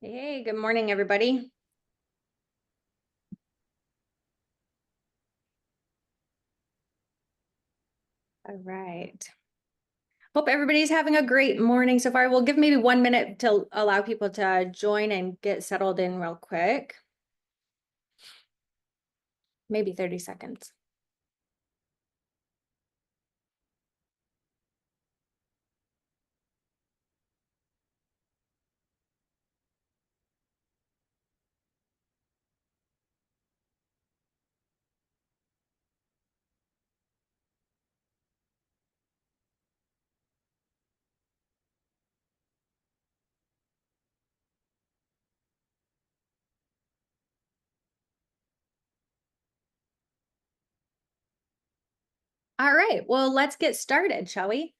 Hey, good morning, everybody. All right. Hope everybody's having a great morning so far. We'll give maybe 1 minute to allow people to join and get settled in real quick. Maybe 30 seconds. All right, well, let's get started, shall we?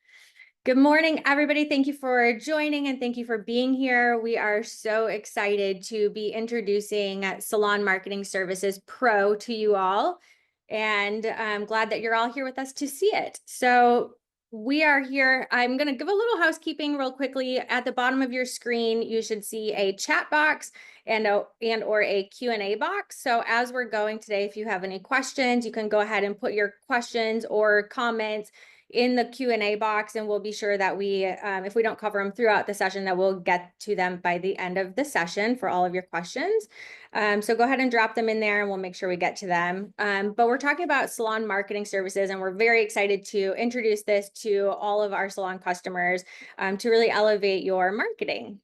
Good morning, everybody. Thank you for joining and thank you for being here. We are so excited to be introducing Salon Marketing Services Pro to you all. And I'm glad that you're all here with us to see it. So we are here. I'm going to give a little housekeeping real quickly. At the bottom of your screen, you should see a chat box and or a Q&A box. So as we're going today, if you have any questions, you can go ahead and put your questions or comments in the Q&A box, and we'll be sure that if we don't cover them throughout the session, that we'll get to them by the end of the session for all of your questions. So go ahead and drop them in there and we'll make sure we get to them. But we're talking about salon marketing services, and we're very excited to introduce this to all of our salon customers to really elevate your marketing.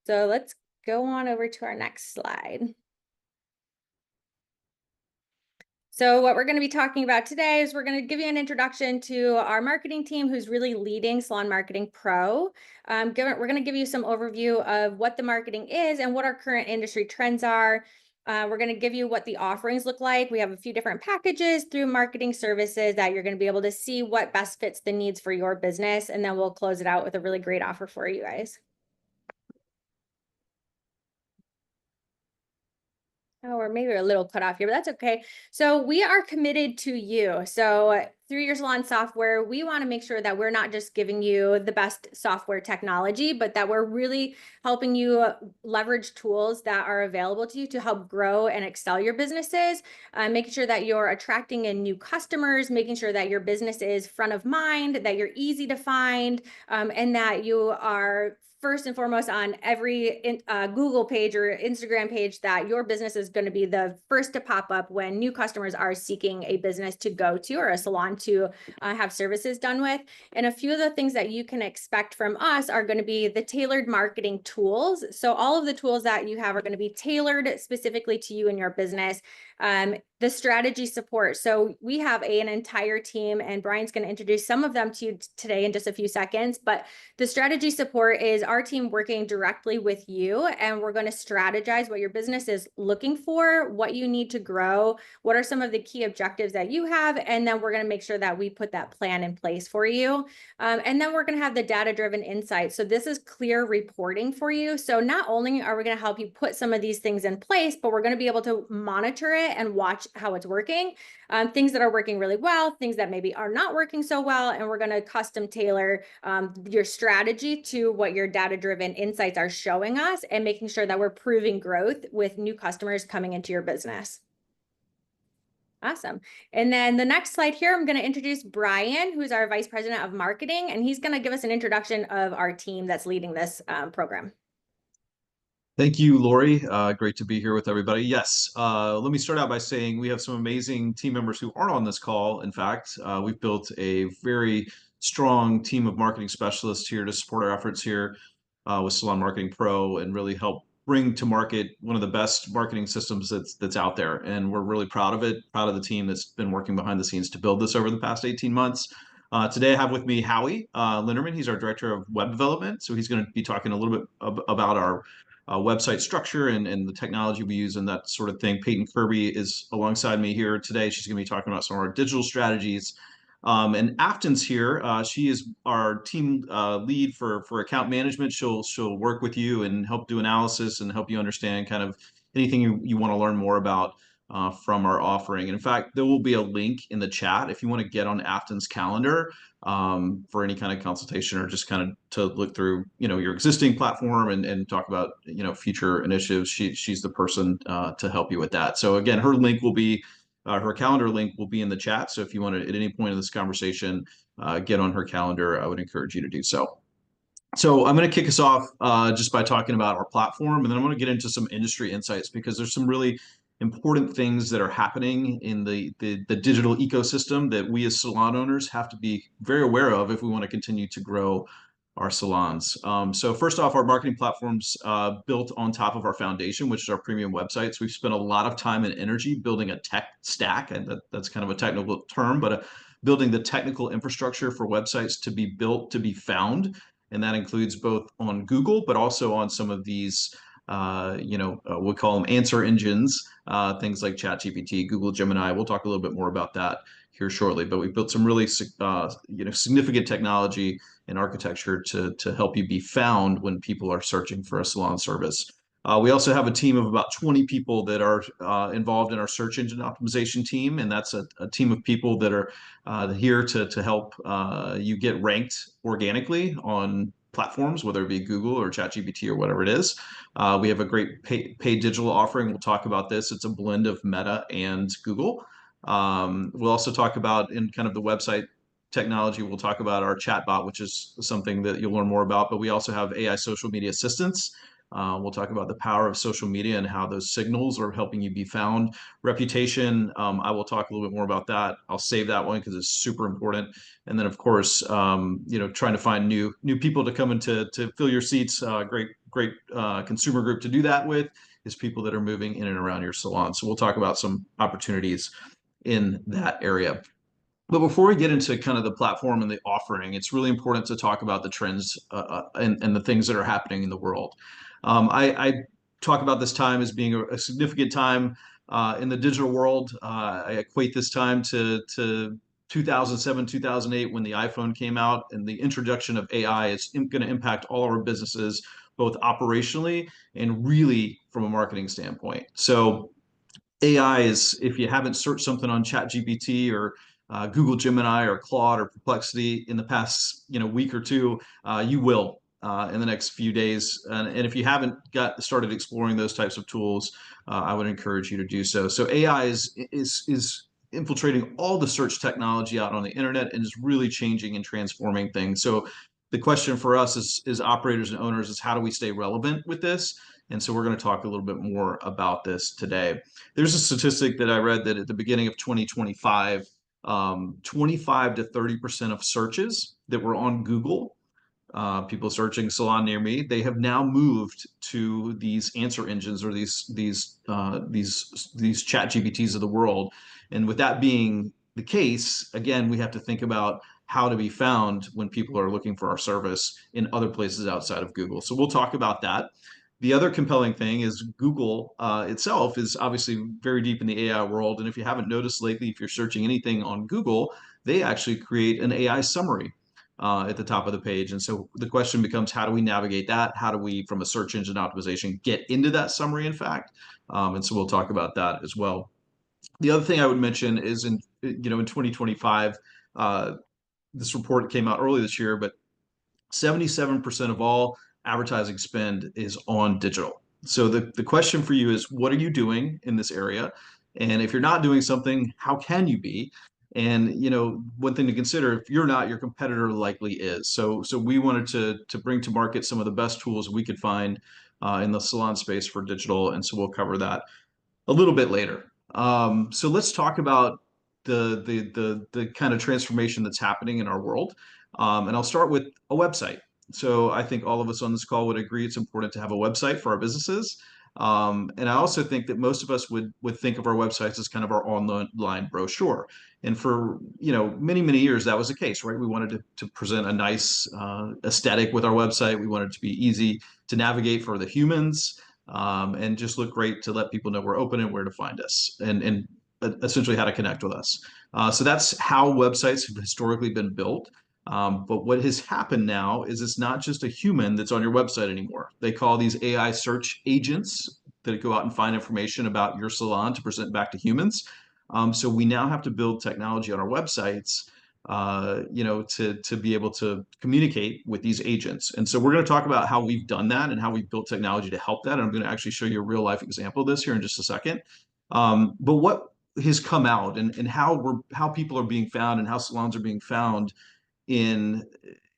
So let's go on over to our next slide. So what we're going to be talking about today is we're going to give you an introduction to our marketing team who's really leading Salon Marketing Pro. We're going to give you some overview of what the marketing is and what our current industry trends are. We're going to give you what the offerings look like. We have a few different packages through marketing services that you're going to be able to see what best fits the needs for your business. And then we'll close it out with a really great offer for you guys. Oh, or maybe a little cut off here, but that's okay. So we are committed to you. So through your salon software, we want to make sure that we're not just giving you the best software technology, but that we're really helping you leverage tools that are available to you to help grow and excel your businesses, making sure that you're attracting in new customers, making sure that your business is front of mind, that you're easy to find, and that you are first and foremost on every Google page or Instagram page, that your business is going to be the first to pop up when new customers are seeking a business to go to or a salon to have services done with. And a few of the things that you can expect from us are going to be the tailored marketing tools. So all of the tools that you have are going to be tailored specifically to you and your business. The strategy support. So we have an entire team, and Brian's going to introduce some of them to you today in just a few seconds. But the strategy support is our team working directly with you, and we're going to strategize what your business is looking for, what you need to grow, what are some of the key objectives that you have, and then we're going to make sure that we put that plan in place for you. And then we're going to have the data-driven insights. So this is clear reporting for you. So not only are we going to help you put some of these things in place, but we're going to be able to monitor it and watch how it's working. Things that are working really well, things that maybe are not working so well, and we're going to custom tailor your strategy to what your data-driven insights are showing us, and making sure that we're proving growth with new customers coming into your business. Awesome. And then the next slide here, I'm going to introduce Brian, who's our Vice President of Marketing, and he's going to give us an introduction of our team that's leading this program. Thank you, Lori. Great to be here with everybody. Yes, let me start out by saying we have some amazing team members who aren't on this call. In fact, we've built a very strong team of marketing specialists here to support our efforts here with Salon Marketing Pro and really help bring to market one of the best marketing systems that's out there. And we're really proud of it, proud of the team that's been working behind the scenes to build this over the past 18 months. Today, I have with me Howie Linderman. He's our Director of Web Development. So he's going to be talking a little bit about our website structure and the technology we use and that sort of thing. Peyton Kirby is alongside me here today. She's going to be talking about some of our digital strategies. And Afton's here. She is our team lead for account management. She'll work with you and help do analysis and help you understand kind of anything you want to learn more about from our offering. And in fact, there will be a link in the chat if you want to get on Afton's calendar for any kind of consultation or just kind of to look through, your existing platform and talk about, future initiatives. She's the person to help you with that. So again, her calendar link will be in the chat. So if you want to, at any point in this conversation, get on her calendar, I would encourage you to do so. So I'm going to kick us off just by talking about our platform, and then I'm going to get into some industry insights because there's some really important things that are happening in the digital ecosystem that we as salon owners have to be very aware of if we want to continue to grow our salons. So first off, our marketing platform's built on top of our foundation, which is our premium websites. We've spent a lot of time and energy building a tech stack, and that's kind of a technical term, but building the technical infrastructure for websites to be built to be found, and that includes both on Google, but also on some of these, we call them answer engines, things like ChatGPT, Google Gemini. We'll talk a little bit more about that here shortly. But we've built some really, significant technology and architecture to help you be found when people are searching for a salon service. We also have a team of about 20 people that are involved in our search engine optimization team, and that's a team of people that are here to help you get ranked organically on platforms, whether it be Google or ChatGPT or whatever it is. We have a great paid digital offering. We'll talk about this. It's a blend of Meta and Google. We'll also talk about in kind of the website technology. We'll talk about our chatbot, which is something that you'll learn more about, but we also have AI social media assistants. We'll talk about the power of social media and how those signals are helping you be found. Reputation, I will talk a little bit more about that. I'll save that one because it's super important. And then, of course, trying to find new people to come in to fill your seats. Great consumer group to do that with is people that are moving in and around your salon. So we'll talk about some opportunities in that area. But before we get into kind of the platform and the offering, it's really important to talk about the trends and the things that are happening in the world. I talk about this time as being a significant time in the digital world. I equate this time to 2007, 2008 when the iPhone came out, and the introduction of AI is going to impact all our businesses, both operationally and really from a marketing standpoint. So AI is, if you haven't searched something on ChatGPT or Google Gemini or Claude or Perplexity in the past, week or two, you will in the next few days. And if you haven't got started exploring those types of tools, I would encourage you to do so. So AI is infiltrating all the search technology out on the internet and is really changing and transforming things. So the question for us is operators and owners is how do we stay relevant with this? And so we're going to talk a little bit more about this today. There's a statistic that I read that at the beginning of 2025, 25 to 30% of searches that were on Google, people searching salon near me, they have now moved to these answer engines or these chat GPTs of the world. And with that being the case, again, we have to think about how to be found when people are looking for our service in other places outside of Google. So we'll talk about that. The other compelling thing is Google itself is obviously very deep in the AI world. And if you haven't noticed lately, if you're searching anything on Google, they actually create an AI summary at the top of the page. And so the question becomes, how do we navigate that? How do we, from a search engine optimization, get into that summary, in fact? And so we'll talk about that as well. The other thing I would mention is in 2025, this report came out early this year, but 77% of all advertising spend is on digital. So the question for you is, what are you doing in this area? And if you're not doing something, how can you be? And one thing to consider, if you're not, your competitor likely is. So we wanted to bring to market some of the best tools we could find in the salon space for digital, and so we'll cover that a little bit later. So let's talk about the kind of transformation that's happening in our world. And I'll start with a website. So I think all of us on this call would agree it's important to have a website for our businesses. And I also think that most of us would think of our websites as kind of our online brochure. And for many years that was the case, right? We wanted to present a nice aesthetic with our website. We wanted it to be easy to navigate for the humans, and just look great to let people know we're open and where to find us, and essentially how to connect with us. So that's how websites have historically been built. But what has happened now is it's not just a human that's on your website anymore. They call these AI search agents that go out and find information about your salon to present back to humans. So we now have to build technology on our websites, to be able to communicate with these agents. And so we're going to talk about how we've done that and how we've built technology to help that. And I'm going to actually show you a real life example of this here in just a second. But what has come out and how people are being found and how salons are being found in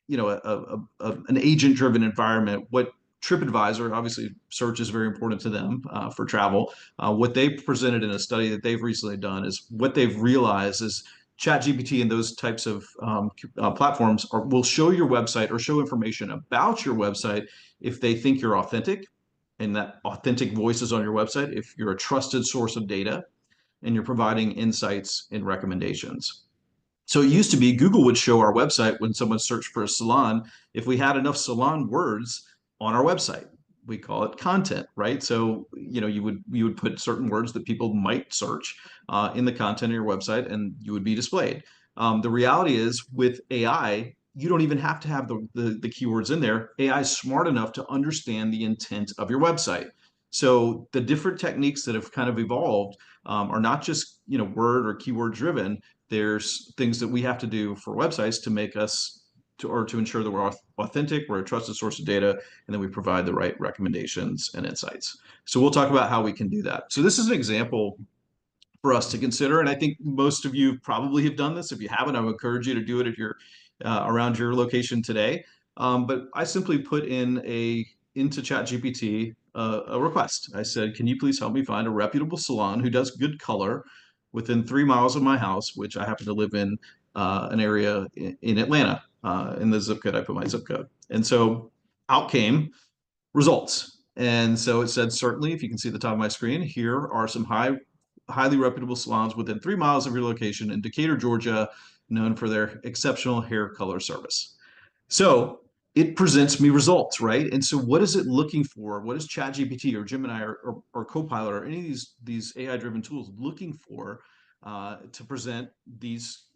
an agent driven environment. What TripAdvisor, obviously search is very important to them for travel. What they presented in a study that they've recently done is what they've realized is ChatGPT and those types of platforms will show your website or show information about your website if they think you're authentic and that authentic voice is on your website, if you're a trusted source of data and you're providing insights and recommendations. So it used to be Google would show our website when someone searched for a salon if we had enough salon words on our website. We call it content, right? So you would put certain words that people might search in the content of your website, and you would be displayed. The reality is, with AI, you don't even have to have the keywords in there. AI is smart enough to understand the intent of your website. So the different techniques that have kind of evolved are not just word or keyword driven. There's things that we have to do for websites to make us to ensure that we're authentic, we're a trusted source of data, and then we provide the right recommendations and insights. So we'll talk about how we can do that. So this is an example for us to consider, and I think most of you probably have done this. If you haven't, I would encourage you to do it at your around your location today. But I simply put into ChatGPT a request. I said, "Can you please help me find a reputable salon who does good color within 3 miles of my house," which I happen to live in an area in Atlanta. In the zip code, I put my zip code, and so out came results. And so it said, certainly, if you can see at the top of my screen, here are some highly reputable salons within 3 miles of your location in Decatur, Georgia, known for their exceptional hair color service. So it presents me results, right? And so what is it looking for? What is ChatGPT or Gemini or Copilot or any of these AI-driven tools looking for to present these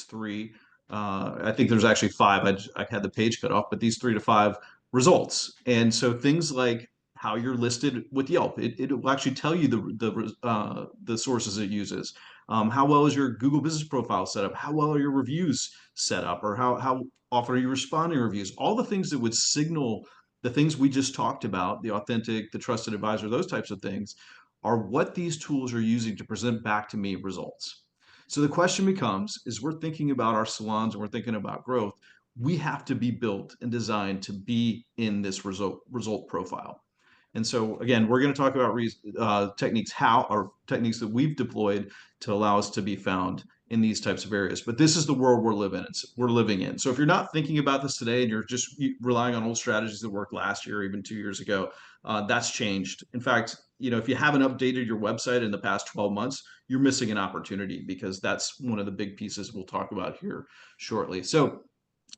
three? I think there's actually five. I had the page cut off, but these 3 to 5 results. And so things like how you're listed with Yelp, it will actually tell you the sources it uses. How well is your Google Business Profile set up? How well are your reviews set up? Or how often are you responding to reviews? All the things that would signal the things we just talked about, the authentic, the trusted advisor, those types of things, are what these tools are using to present back to me results. So the question becomes, is we're thinking about our salons and we're thinking about growth, we have to be built and designed to be in this result profile. And so again, we're going to talk about techniques that we've deployed to allow us to be found in these types of areas. But this is the world we're living in. So if you're not thinking about this today and you're just relying on old strategies that worked last year, or even 2 years ago, that's changed. In fact, if you haven't updated your website in the past 12 months, you're missing an opportunity, because that's one of the big pieces we'll talk about here shortly. So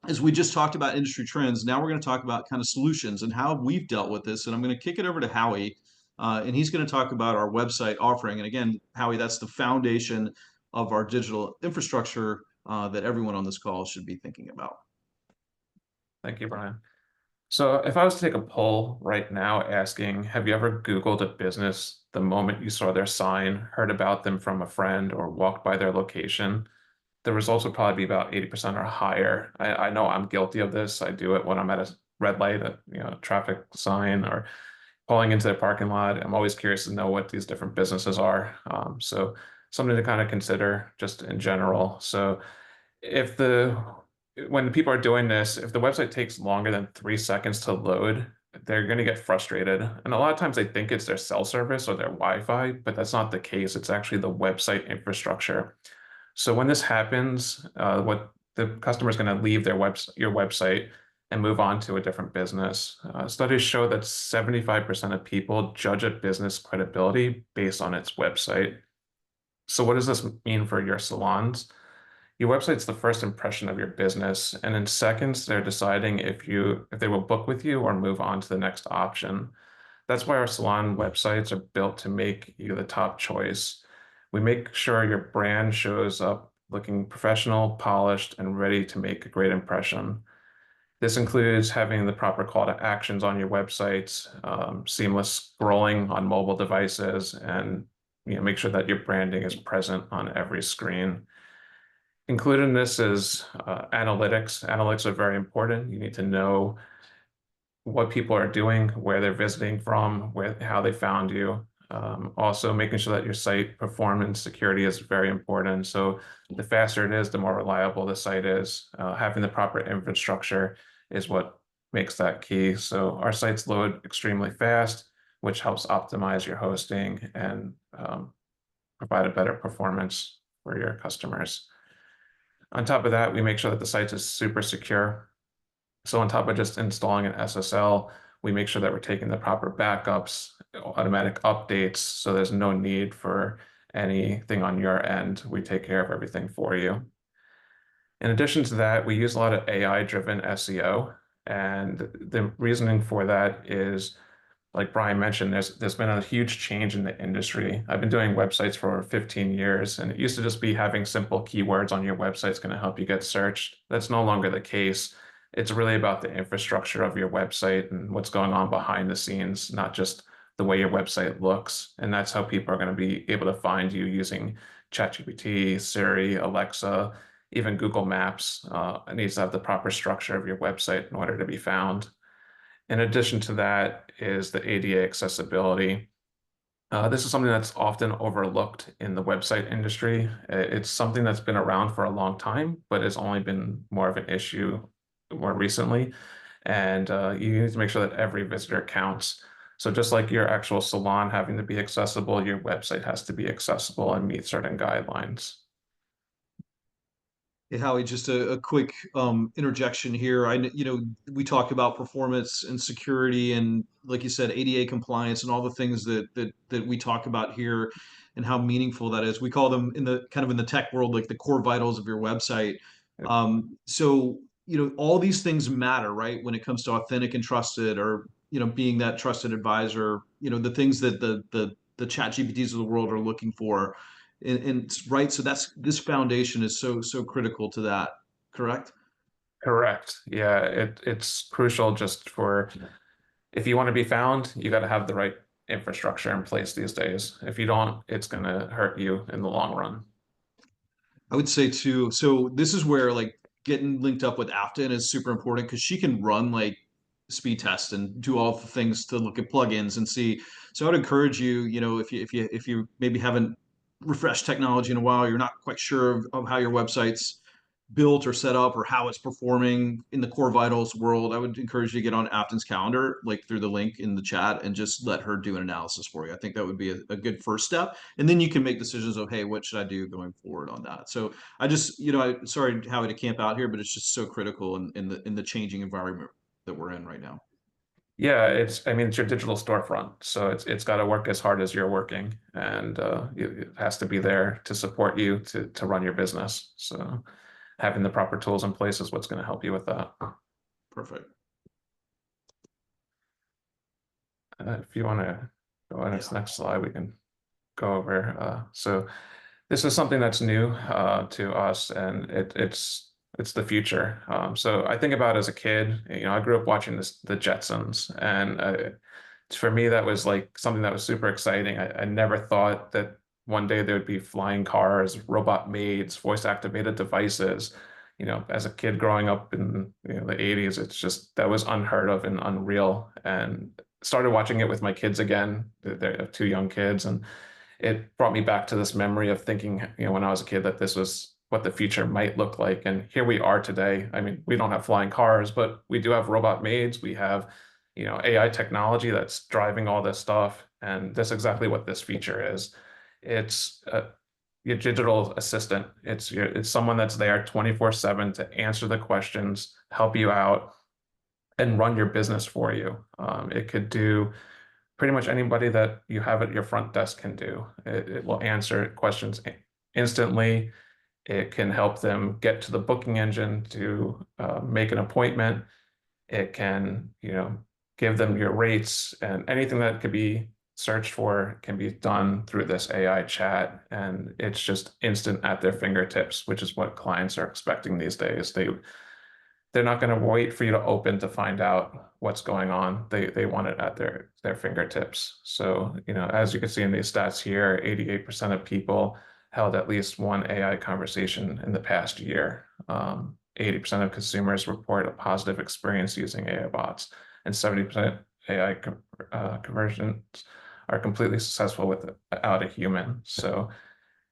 as we just talked about industry trends, now we're going to talk about kind of solutions and how we've dealt with this. And I'm going to kick it over to Howie, and he's going to talk about our website offering. And again, Howie, that's the foundation of our digital infrastructure that everyone on this call should be thinking about. Thank you, Brian. So if I was to take a poll right now asking, have you ever Googled a business the moment you saw their sign, heard about them from a friend, or walked by their location, the results would probably be about 80% or higher. I know I'm guilty of this. I do it when I'm at a red light, a traffic sign, or pulling into the parking lot. I'm always curious to know what these different businesses are. So something to kind of consider just in general. So if when people are doing this, if the website takes longer than 3 seconds to load, they're going to get frustrated. And a lot of times they think it's their cell service or their Wi-Fi, but that's not the case. It's actually the website infrastructure. So when this happens, what the customer is going to leave your website and move on to a different business. Studies show that 75% of people judge a business credibility based on its website. So what does this mean for your salons? Your website's the first impression of your business, and in seconds, they're deciding if they will book with you or move on to the next option. That's why our salon websites are built to make you the top choice. We make sure your brand shows up looking professional, polished, and ready to make a great impression. This includes having the proper call to actions on your websites, seamless scrolling on mobile devices, and make sure that your branding is present on every screen. Included in this is analytics. Analytics are very important. You need to know what people are doing, where they're visiting from, how they found you. Also, making sure that your site performance security is very important. So the faster it is, the more reliable the site is. Having the proper infrastructure is what makes that key. So our sites load extremely fast, which helps optimize your hosting and provide a better performance for your customers. On top of that, we make sure that the site is super secure. So on top of just installing an SSL, we make sure that we're taking the proper backups, automatic updates, so there's no need for anything on your end. We take care of everything for you. In addition to that, we use a lot of AI-driven SEO, and the reasoning for that is, like Brian mentioned, there's been a huge change in the industry. I've been doing websites for 15 years, and it used to just be having simple keywords on your website is going to help you get searched. That's no longer the case. It's really about the infrastructure of your website and what's going on behind the scenes, not just the way your website looks. And that's how people are going to be able to find you using ChatGPT, Siri, Alexa, even Google Maps. It needs to have the proper structure of your website in order to be found. In addition to that is the ADA accessibility. This is something that's often overlooked in the website industry. It's something that's been around for a long time, but has only been more of an issue more recently. And you need to make sure that every visitor counts. So just like your actual salon having to be accessible, your website has to be accessible and meet certain guidelines. Hey, Howie, just a quick interjection here. We talk about performance and security, and like you said, ADA compliance and all the things that we talk about here, and how meaningful that is. We call them in the kind of in the tech world like the core vitals of your website. So all these things matter, right? When it comes to authentic and trusted, or being that trusted advisor. The things that the chat GPTs of the world are looking for. And right, so this foundation is so critical to that, correct? Correct. Yeah, it's crucial just for if you want to be found, you got to have the right infrastructure in place these days. If you don't, it's going to hurt you in the long run. I would say too. So this is where like getting linked up with Afton is super important because she can run like speed tests and do all the things to look at plugins and see. So I would encourage you, if you maybe haven't refreshed technology in a while, you're not quite sure of how your website's built or set up or how it's performing in the core vitals world, I would encourage you to get on Afton's calendar, like through the link in the chat, and just let her do an analysis for you. I think that would be a good first step. And then you can make decisions of, hey, what should I do going forward on that? So I just, sorry, Howie, to camp out here, but it's just so critical in the changing environment that we're in right now. Yeah, I mean, it's your digital storefront, so it's got to work as hard as you're working, and it has to be there to support you to run your business. So having the proper tools in place is what's going to help you with that. Perfect. If you want to go on this next slide, we can go over. So this is something that's new to us, and it's the future. So I think about as a kid, I grew up watching the Jetsons, and for me, that was like something that was super exciting. I never thought that one day there would be flying cars, robot maids, voice activated devices. As a kid growing up in the 80s, it's just that was unheard of and unreal. And started watching it with my kids again. They're two young kids, and it brought me back to this memory of thinking, when I was a kid, that this was what the future might look like. And here we are today. I mean, we don't have flying cars, but we do have robot maids. We have, AI technology that's driving all this stuff. And that's exactly what this feature is. It's your digital assistant. It's someone that's there 24/7 to answer the questions, help you out, and run your business for you. It could do pretty much anybody that you have at your front desk can do. It will answer questions instantly. It can help them get to the booking engine to make an appointment. It can, give them your rates, and anything that could be searched for can be done through this AI chat. And it's just instant at their fingertips, which is what clients are expecting these days. They they're not going to wait for you to open to find out what's going on. They want it at their fingertips. So, as you can see in these stats here, 88% of people held at least one AI conversation in the past year. 80% of consumers report a positive experience using AI bots, and 70% AI conversions are completely successful without a human. So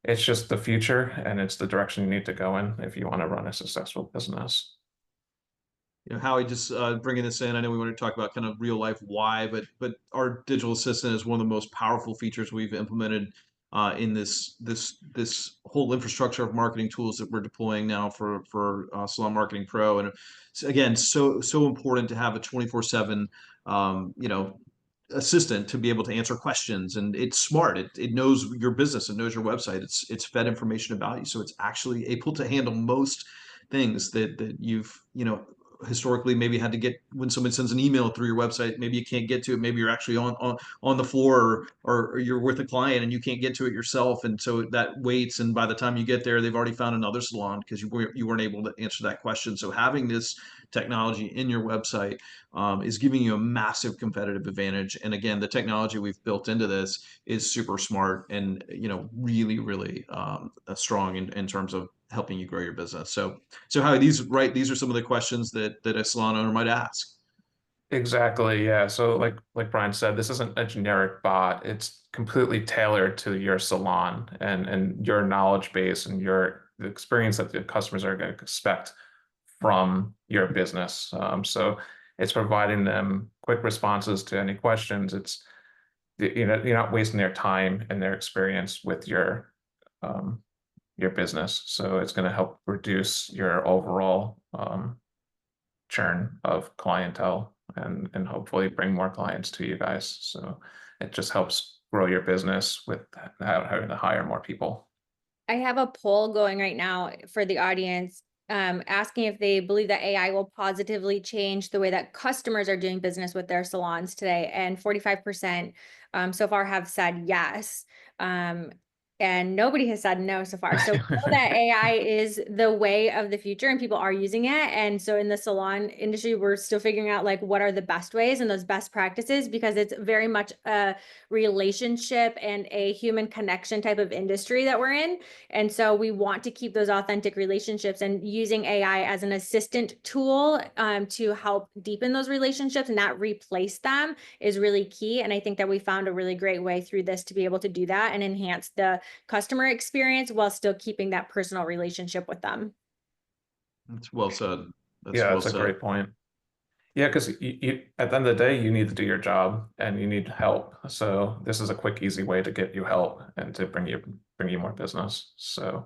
it's just the future, and it's the direction you need to go in if you want to run a successful business. Howie, just bringing this in. I know we want to talk about kind of real life why, but our digital assistant is one of the most powerful features we've implemented in this whole infrastructure of marketing tools that we're deploying now for Salon Marketing Pro. And again, so important to have a 24/7 assistant to be able to answer questions, and it's smart. It knows your business, it knows your website, it's fed information about you, so it's actually able to handle most things that you've historically maybe had to get. When someone sends an email through your website, maybe you can't get to it, maybe you're actually on the floor, or you're with a client and you can't get to it yourself, and so that waits, and by the time you get there they've already found another salon because you weren't able to answer that question. So having this technology in your website is giving you a massive competitive advantage. And again, the technology we've built into this is super smart and really strong in terms of helping you grow your business. So how these are some of the questions that a salon owner might ask. Exactly, yeah. So like Brian said, this isn't a generic bot. It's completely tailored to your salon and your knowledge base and the experience that the customers are going to expect from your business. So it's providing them quick responses to any questions. It's you're not wasting their time and their experience with your business. So it's going to help reduce your overall churn of clientele and hopefully bring more clients to you guys. So it just helps grow your business without having to hire more people. I have a poll going right now for the audience, asking if they believe that AI will positively change the way that customers are doing business with their salons today. And 45% so far have said yes. And nobody has said no so far. So we know that AI is the way of the future and people are using it. And so in the salon industry, we're still figuring out like what are the best ways and those best practices, because it's very much a relationship and a human connection type of industry that we're in. And so we want to keep those authentic relationships, and using AI as an assistant tool to help deepen those relationships and not replace them is really key. And I think that we found a really great way through this to be able to do that and enhance the customer experience while still keeping that personal relationship with them. That's well said. That's Yeah, well that's a said. great point. Yeah, because at the end of the day, you need to do your job and you need help. So this is a quick, easy way to get you help and to bring you more business. So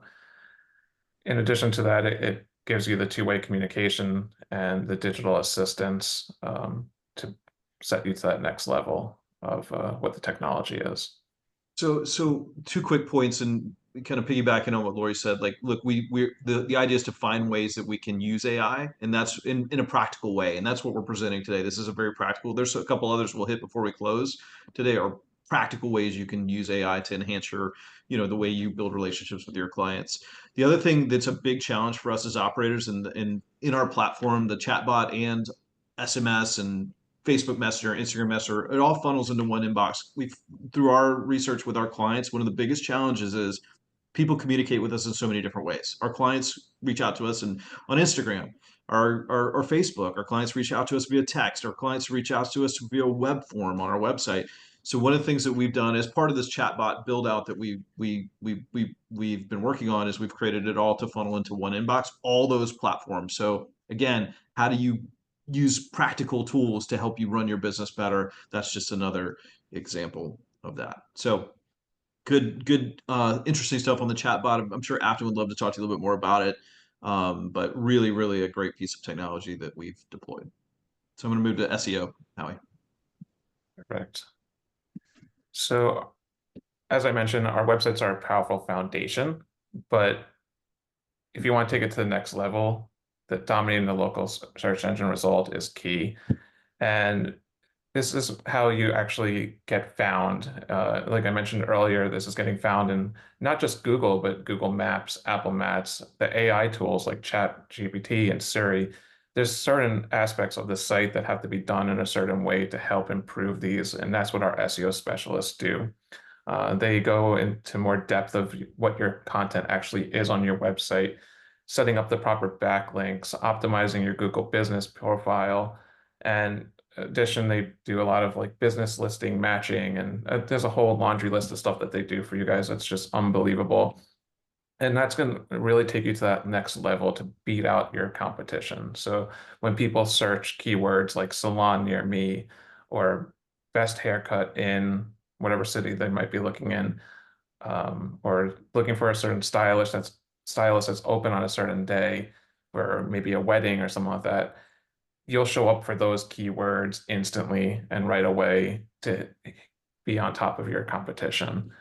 in addition to that, it gives you the two-way communication and the digital assistance to set you to that next level of what the technology is. So two quick points, and kind of piggybacking on what Lori said. Like, look, the idea is to find ways that we can use AI, and that's in a practical way, and that's what we're presenting today. This is a very practical. There's a couple others we'll hit before we close today, are practical ways you can use AI to enhance the way you build relationships with your clients. The other thing that's a big challenge for us as operators, and in our platform, the chatbot and SMS and Facebook Messenger, Instagram Messenger, it all funnels into one inbox. Through our research with our clients, one of the biggest challenges is people communicate with us in so many different ways. Our clients reach out to us on Instagram, or Facebook. Our clients reach out to us via text. Our clients reach out to us via web form on our website. So one of the things that we've done as part of this chatbot build out that we've been working on is we've created it all to funnel into one inbox, all those platforms. So again, how do you use practical tools to help you run your business better? That's just another example of that. So good, interesting stuff on the chat bot. I'm sure Afton would love to talk to you a little bit more about it. But really a great piece of technology that we've deployed. So I'm going to move to SEO, Howie. Correct. So as I mentioned, our websites are a powerful foundation, but if you want to take it to the next level, the dominating the local search engine result is key. And this is how you actually get found. Like I mentioned earlier, this is getting found in not just Google, but Google Maps, Apple Maps, the AI tools like ChatGPT and Siri. there's certain aspects of the site that have to be done in a certain way to help improve these, and that's what our SEO specialists do. They go into more depth of what your content actually is on your website, setting up the proper backlinks, optimizing your Google business profile, and in addition, they do a lot of like business listing matching, and there's a whole laundry list of stuff that they do for you guys that's just unbelievable. And that's going to really take you to that next level to beat out your competition. So when people search keywords like salon near me or best haircut in whatever city they might be looking in, or looking for a certain stylist that's open on a certain day for maybe a wedding or something like that, you'll show up for those keywords instantly and right away to be on top of your competition.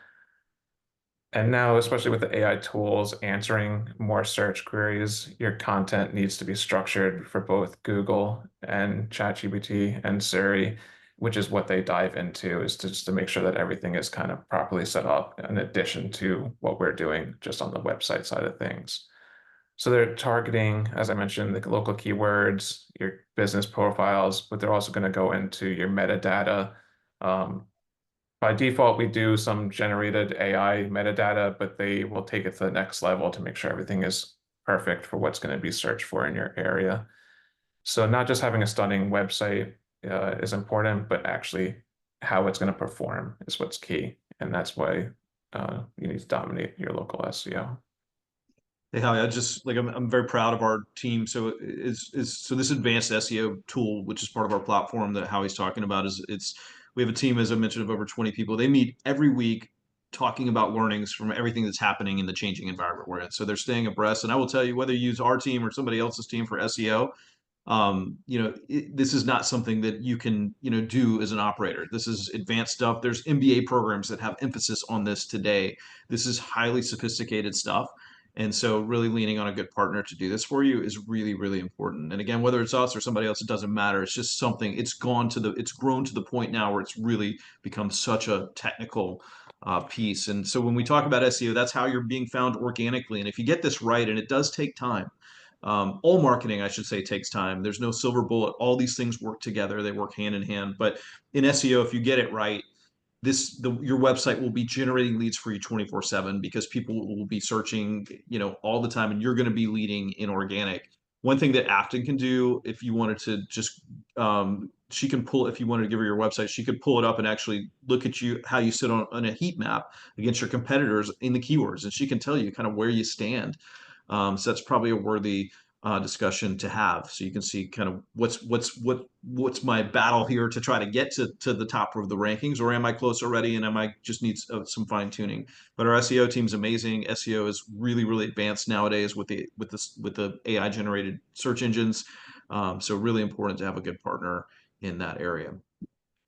And now, especially with the AI tools answering more search queries, your content needs to be structured for both Google and ChatGPT and Siri, which is what they dive into, is to just to make sure that everything is kind of properly set up in addition to what we're doing just on the website side of things. So they're targeting, as I mentioned, the local keywords, your business profiles, but they're also going to go into your metadata. Um, by default, we do some generated AI metadata, but they will take it to the next level to make sure everything is perfect for what's going to be searched for in your area. So not just having a stunning website is important, but actually how it's going to perform is what's key. And that's why you need to dominate your local SEO. Hey, Howie, I'm very proud of our team. So this advanced SEO tool, which is part of our platform that Howie's talking about, we have a team, as I mentioned, of over 20 people. They meet every week talking about learnings from everything that's happening in the changing environment we're in. So they're staying abreast. And I will tell you, whether you use our team or somebody else's team for SEO, this is not something that you can, do as an operator. This is advanced stuff. There's MBA programs that have emphasis on this today. This is highly sophisticated stuff. And so really leaning on a good partner to do this for you is really, really important. And again, whether it's us or somebody else, it doesn't matter. It's just something, it's grown to the point now where it's really become such a technical piece. And so when we talk about SEO, that's how you're being found organically. And if you get this right, and it does take time, all marketing, I should say, takes time. There's no silver bullet. All these things work together. They work hand in hand. But in SEO, if you get it right, your website will be generating leads for you 24/7 because people will be searching, all the time, and you're going to be leading in organic. One thing that Afton can do, if you wanted to just, she can pull, if you wanted to give her your website, she could pull it up and actually look at how you sit on a heat map against your competitors in the keywords, and she can tell you kind of where you stand. So that's probably a worthy discussion to have. So you can see kind of what's my battle here to try to get to the top of the rankings, or am I close already and am I just need some fine tuning? But our SEO team's amazing. SEO is really, really advanced nowadays with the AI generated search engines. So really important to have a good partner in that area.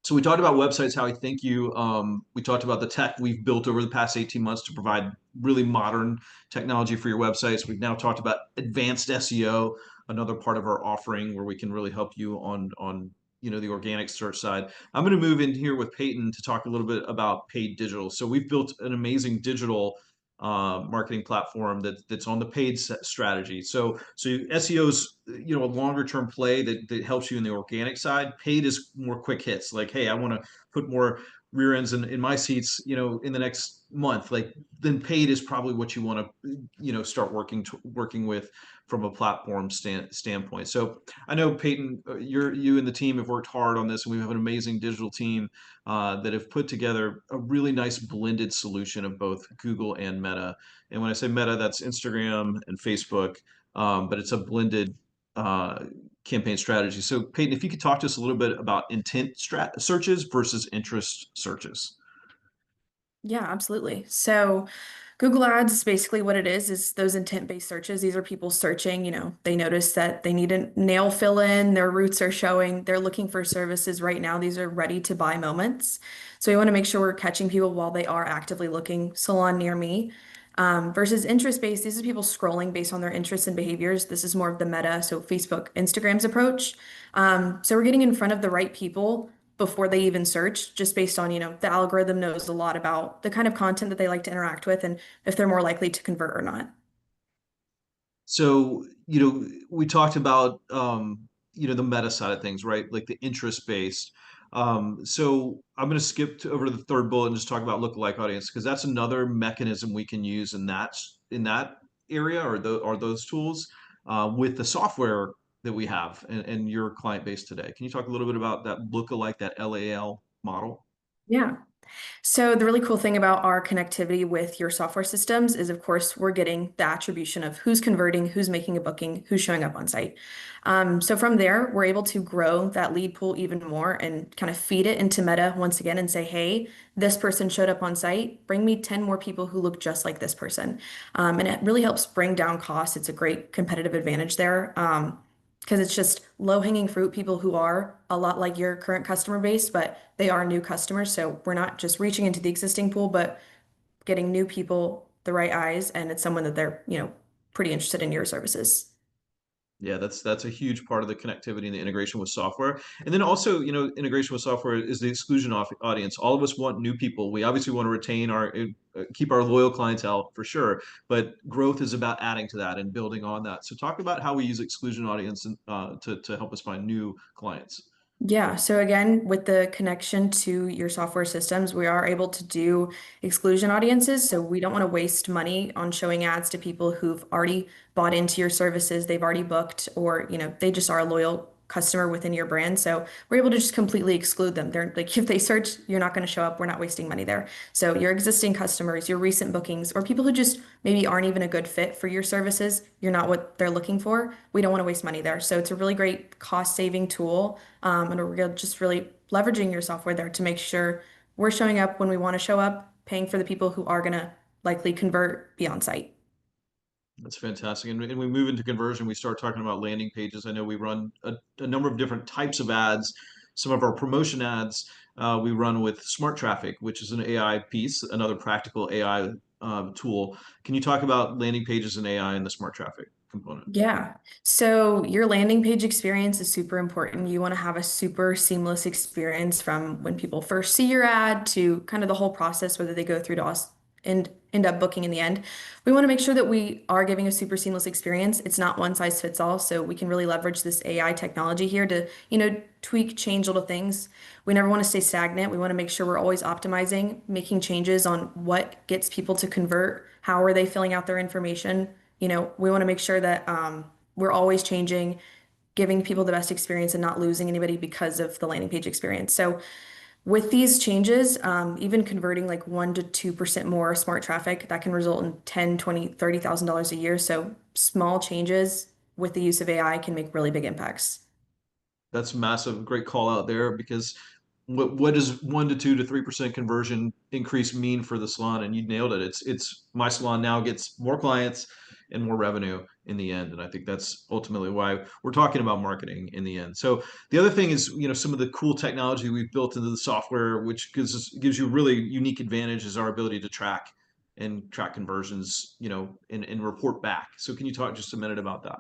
So we talked about websites, Howie. Thank you. We talked about the tech we've built over the past 18 months to provide really modern technology for your websites. We've now talked about advanced SEO, another part of our offering where we can really help you on the organic search side. I'm going to move in here with Peyton to talk a little bit about paid digital. So we've built an amazing digital marketing platform that's on the paid strategy. So SEO's a longer term play that helps you in the organic side. Paid is more quick hits. Like, hey, I want to put more rear ends in my seats, in the next month. Like, then paid is probably what you want to start working with from a platform standpoint. So I know, Peyton, you and the team have worked hard on this, and we have an amazing digital team that have put together a really nice blended solution of both Google and Meta. And when I say Meta, that's Instagram and Facebook, but it's a blended campaign strategy. So Peyton, if you could talk to us a little bit about intent searches versus interest searches. Yeah, absolutely. So Google Ads is basically what it is those intent-based searches. These are people searching, they notice that they need a nail fill in, their roots are showing, they're looking for services right now. These are ready to buy moments. So we want to make sure we're catching people while they are actively looking, salon near me. Versus interest-based, these are people scrolling based on their interests and behaviors. This is more of the Meta, so Facebook, Instagram's approach. So we're getting in front of the right people before they even search, just based on, the algorithm knows a lot about the kind of content that they like to interact with and if they're more likely to convert or not. So we talked about, the meta side of things, right? Like the interest based. So I'm going to skip over to the third bullet and just talk about lookalike audience because that's another mechanism we can use in that area or those tools with the software that we have and your client base today. Can you talk a little bit about that lookalike, that LAL model? Yeah. So the really cool thing about our connectivity with your software systems is, of course, we're getting the attribution of who's converting, who's making a booking, who's showing up on site. So from there, we're able to grow that lead pool even more and kind of feed it into Meta once again and say, hey, this person showed up on site. Bring me 10 more people who look just like this person. And it really helps bring down costs. It's a great competitive advantage there. Because it's just low-hanging fruit, people who are a lot like your current customer base, but they are new customers. So we're not just reaching into the existing pool, but getting new people the right eyes, and it's someone that they're, pretty interested in your services. Yeah, that's a huge part of the connectivity and the integration with software. And then also, integration with software is the exclusion audience. All of us want new people. We obviously want to retain keep our loyal clientele for sure, but growth is about adding to that and building on that. So talk about how we use exclusion audience to help us find new clients. Yeah, so again, with the connection to your software systems, we are able to do exclusion audiences. So we don't want to waste money on showing ads to people who've already bought into your services, they've already booked, or they just are a loyal customer within your brand. So we're able to just completely exclude them. They're like, if they search, you're not going to show up. We're not wasting money there. So your existing customers, your recent bookings, or people who just maybe aren't even a good fit for your services, you're not what they're looking for. We don't want to waste money there. So it's a really great cost saving tool. And we're just really leveraging your software there to make sure we're showing up when we want to show up, paying for the people who are going to likely convert, be on site. That's fantastic. And we move into conversion, we start talking about landing pages. I know we run a number of different types of ads. Some of our promotion ads we run with Smart Traffic, which is an AI piece, another practical AI tool. Can you talk about landing pages and AI and the Smart Traffic component? Yeah. So your landing page experience is super important. You want to have a super seamless experience from when people first see your ad to kind of the whole process, whether they go through to us and end up booking in the end. We want to make sure that we are giving a super seamless experience. It's not one size fits all. So we can really leverage this AI technology here to, tweak, change little things. We never want to stay stagnant. We want to make sure we're always optimizing, making changes on what gets people to convert, how are they filling out their information. We want to make sure that we're always changing, giving people the best experience and not losing anybody because of the landing page experience. So with these changes, even converting like 1 to 2% more smart traffic, that can result in 10, 20, $30,000 a year. So small changes with the use of AI can make really big impacts. That's massive. Great call out there because what does 1 to 2 to 3% conversion increase mean for the salon? And you nailed it. It's my salon now gets more clients and more revenue in the end. And I think that's ultimately why we're talking about marketing in the end. So the other thing is, some of the cool technology we've built into the software, which gives you really unique advantage, is our ability to track conversions, and report back. So can you talk just a minute about that?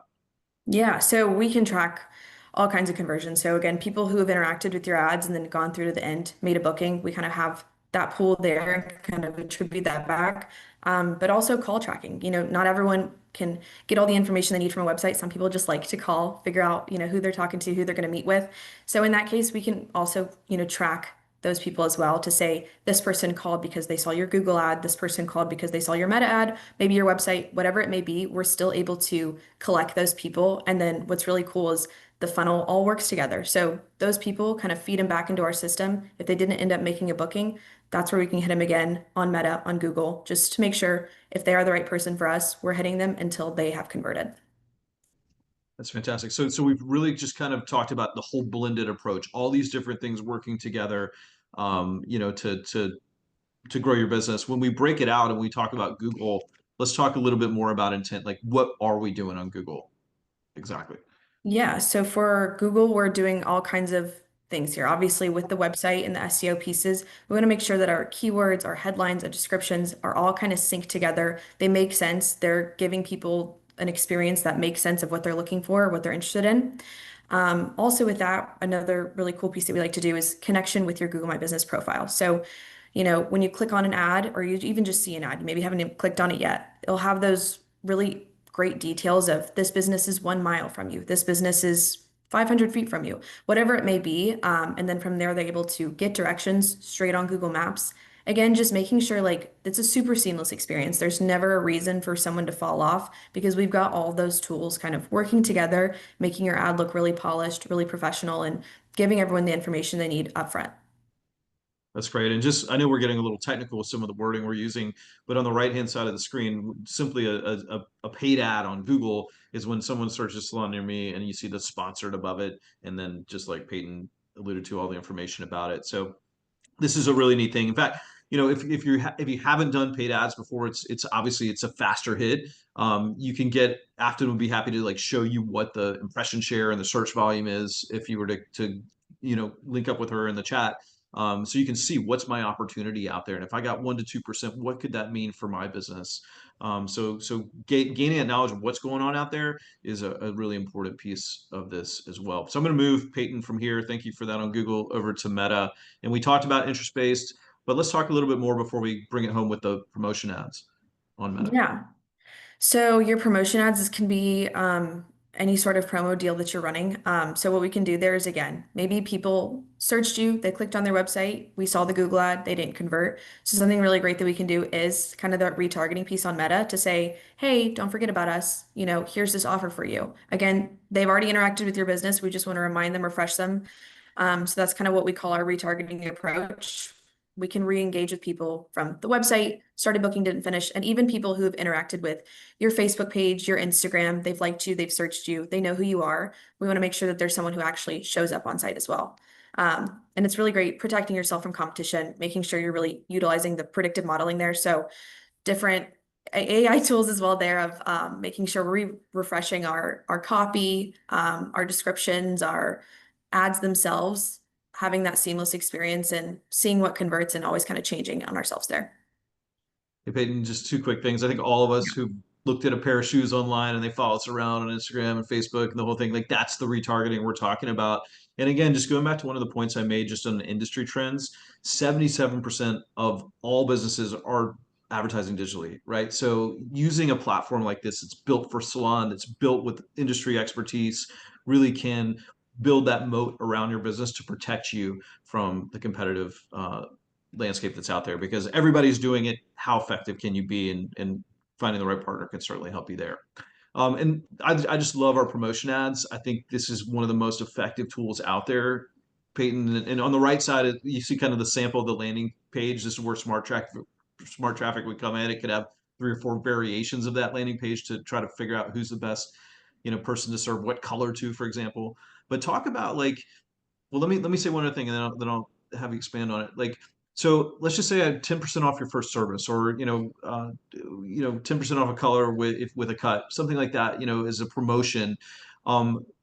Yeah, so we can track all kinds of conversions. So again, people who have interacted with your ads and then gone through to the end, made a booking, we kind of have that pool there and kind of attribute that back. But also call tracking. Not everyone can get all the information they need from a website. Some people just like to call, figure out, who they're talking to, who they're going to meet with. So in that case, we can also, track those people as well to say this person called because they saw your Google ad, this person called because they saw your Meta ad, maybe your website, whatever it may be, we're still able to collect those people. And then what's really cool is the funnel all works together. So those people kind of feed them back into our system. If they didn't end up making a booking, that's where we can hit them again on Meta, on Google, just to make sure if they are the right person for us, we're hitting them until they have converted. That's fantastic. So we've really just kind of talked about the whole blended approach, all these different things working together, to grow your business. When we break it out and we talk about Google, let's talk a little bit more about intent. Like, what are we doing on Google exactly? Yeah, so for Google, we're doing all kinds of things here. Obviously, with the website and the SEO pieces, we want to make sure that our keywords, our headlines, our descriptions are all kind of synced together. They make sense. They're giving people an experience that makes sense of what they're looking for, what they're interested in. Also, with that, another really cool piece that we like to do is connection with your Google My Business profile. So, when you click on an ad or you even just see an ad, you maybe haven't even clicked on it yet, it'll have those really great details of this business is 1 mile from you, this business is 500 feet from you, whatever it may be. And then from there, they're able to get directions straight on Google Maps. Again, just making sure like it's a super seamless experience. There's never a reason for someone to fall off because we've got all those tools kind of working together, making your ad look really polished, really professional, and giving everyone the information they need upfront. That's great. And just, I know we're getting a little technical with some of the wording we're using, but on the right-hand side of the screen, simply a paid ad on Google is when someone searches salon near me and you see the sponsored above it. And then just like Peyton alluded to, all the information about it. So this is a really neat thing. In fact, if you haven't done paid ads before, it's obviously it's a faster hit. You can get Afton would be happy to like show you what the impression share and the search volume is if you were to link up with her in the chat. So you can see what's my opportunity out there, and if I got 1 to 2%, what could that mean for my business? So gaining that knowledge of what's going on out there is a really important piece of this as well. So I'm going to move Peyton from here. Thank you for that on Google over to Meta. And we talked about interest-based, but let's talk a little bit more before we bring it home with the promotion ads on Meta. Yeah. So your promotion ads can be any sort of promo deal that you're running. So what we can do there is again, maybe people searched you, they clicked on their website, we saw the Google ad, they didn't convert. So something really great that we can do is kind of the retargeting piece on Meta to say, hey, don't forget about us. Here's this offer for you. Again, they've already interacted with your business. We just want to remind them, refresh them. So that's kind of what we call our retargeting approach. We can re-engage with people from the website, started booking, didn't finish, and even people who have interacted with your Facebook page, your Instagram, they've liked you, they've searched you, they know who you are. We want to make sure that there's someone who actually shows up on site as well. And it's really great protecting yourself from competition, making sure you're really utilizing the predictive modeling there. So different AI tools as well there of making sure we're refreshing our copy, our descriptions, our ads themselves, having that seamless experience and seeing what converts and always kind of changing on ourselves there. Hey, Peyton, just two quick things. I think all of us who looked at a pair of shoes online and they follow us around on Instagram and Facebook and the whole thing, like that's the retargeting we're talking about. And again, just going back to one of the points I made just on the industry trends, 77% of all businesses are advertising digitally, right? So using a platform like this, it's built for salon, it's built with industry expertise, really can build that moat around your business to protect you from the competitive landscape that's out there, because everybody's doing it. How effective can you be? And finding the right partner can certainly help you there. And I just love our promotion ads. I think this is one of the most effective tools out there, Peyton. And on the right side, you see kind of the sample of the landing page. This is where smart traffic would come in. It could have 3 or 4 variations of that landing page to try to figure out who's the best, person to serve what color to, for example. But talk about like, well, let me say one other thing, and then I'll have you expand on it. Like, so let's just say I have 10% off your first service, or 10% off a color with a cut, something like that. As a promotion.